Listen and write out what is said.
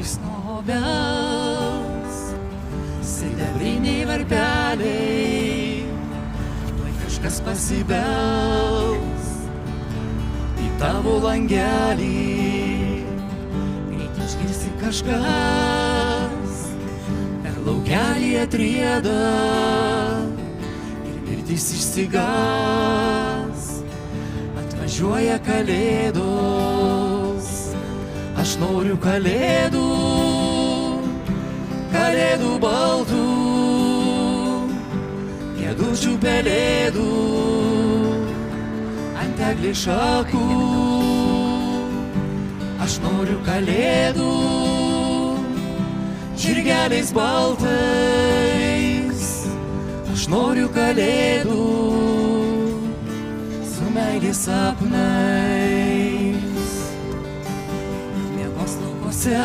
Jis nuo obels, sidabriniai varpeliai, tuoj kažkas pasibels į tavo langelį. Greit išgirsi kažkas, per laukelį atrieda ir mirtis išsigas. Atvažiuoja kalėdos, aš noriu kalėdų, kalėdų baltų, kėdučių pelėdų, ant eglės šakų. Aš noriu kalėdų, žirgeliais baltais. Aš noriu kalėdų, su meilės sapnais. Miegos laukuose